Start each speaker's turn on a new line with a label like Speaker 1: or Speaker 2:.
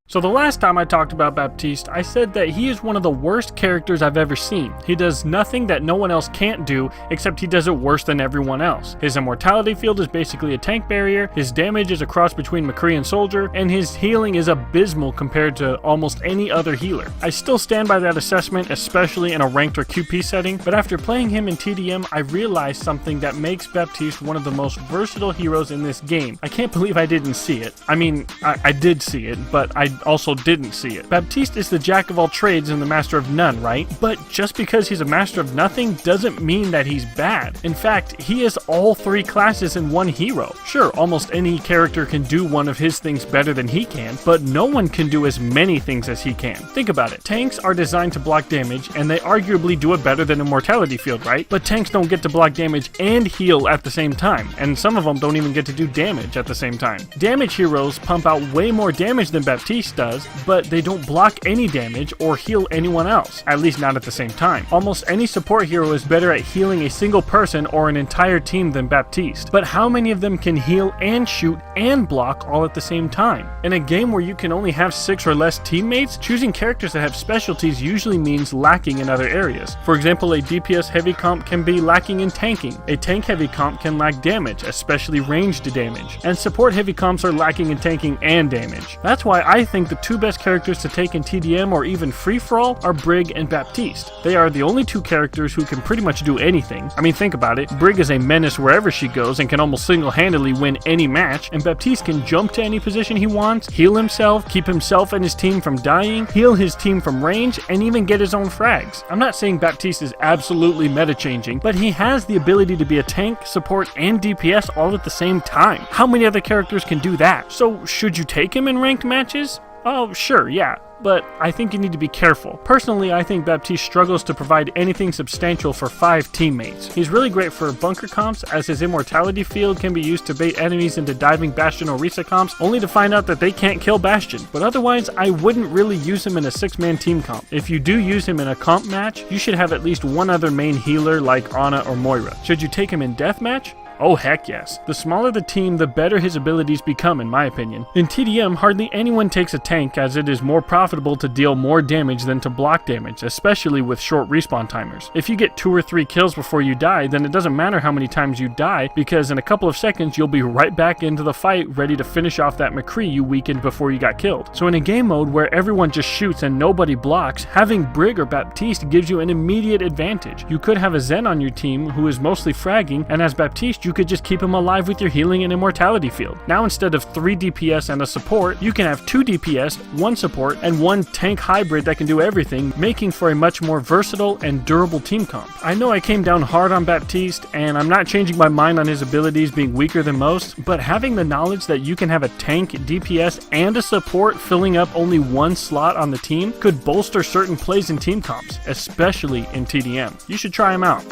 Speaker 1: So the last time I talked about Baptiste, I said that he is one of the worst characters I've ever seen. He does nothing that no one else can't do, except he does it worse than everyone else. His immortality field is basically a tank barrier, his damage is a cross between McCree and Soldier, and his healing is abysmal compared to almost any other healer. I still stand by that assessment, especially in a ranked or QP setting, but after playing him in TDM, I realized something that makes Baptiste one of the most versatile heroes in this game. I can't believe I didn't see it. I mean, I did see it, but I also didn't see it. Baptiste is the jack of all trades and the master of none, right? But just because he's a master of nothing doesn't mean that he's bad. In fact, he is all three classes in one hero. Sure, almost any character can do one of his things better than he can, but no one can do as many things as he can. Think about it. Tanks are designed to block damage, and they arguably do it better than Immortality Field, right? But tanks don't get to block damage and heal at the same time, and some of them don't even get to do damage at the same time. Damage heroes pump out way more damage than Baptiste does, but they don't block any damage or heal anyone else, at least not at the same time. Almost any support hero is better at healing a single person or an entire team than Baptiste, but how many of them can heal and shoot and block all at the same time? In a game where you can only have 6 or less teammates, choosing characters that have specialties usually means lacking in other areas. For example, a DPS heavy comp can be lacking in tanking, a tank heavy comp can lack damage, especially ranged damage, and support heavy comps are lacking in tanking and damage. That's why I think the two best characters to take in TDM or even free-for-all are Brig and Baptiste. They are the only two characters who can pretty much do anything. I mean, think about it. Brig is a menace wherever she goes and can almost single-handedly win any match, and Baptiste can jump to any position he wants, heal himself, keep himself and his team from dying, heal his team from range, and even get his own frags. I'm not saying Baptiste is absolutely meta-changing, but he has the ability to be a tank, support, and DPS all at the same time. How many other characters can do that? So, should you take him in ranked matches? Oh, sure, yeah. But I think you need to be careful. Personally, I think Baptiste struggles to provide anything substantial for 5 teammates. He's really great for bunker comps, as his immortality field can be used to bait enemies into diving Bastion or Risa comps, only to find out that they can't kill Bastion. But otherwise, I wouldn't really use him in a 6-man team comp. If you do use him in a comp match, you should have at least one other main healer like Ana or Moira. Should you take him in deathmatch? Oh heck yes. The smaller the team, the better his abilities become in my opinion. In TDM, hardly anyone takes a tank, as it is more profitable to deal more damage than to block damage, especially with short respawn timers. If you get 2 or 3 kills before you die, then it doesn't matter how many times you die, because in a couple of seconds you'll be right back into the fight ready to finish off that McCree you weakened before you got killed. So in a game mode where everyone just shoots and nobody blocks, having Brig or Baptiste gives you an immediate advantage. You could have a Zen on your team who is mostly fragging, and as Baptiste you could just keep him alive with your healing and immortality field. Now instead of 3 DPS and a support, you can have 2 DPS, 1 support, and 1 tank hybrid that can do everything, making for a much more versatile and durable team comp. I know I came down hard on Baptiste, and I'm not changing my mind on his abilities being weaker than most, but having the knowledge that you can have a tank, DPS, and a support filling up only 1 slot on the team could bolster certain plays in team comps, especially in TDM. You should try him out.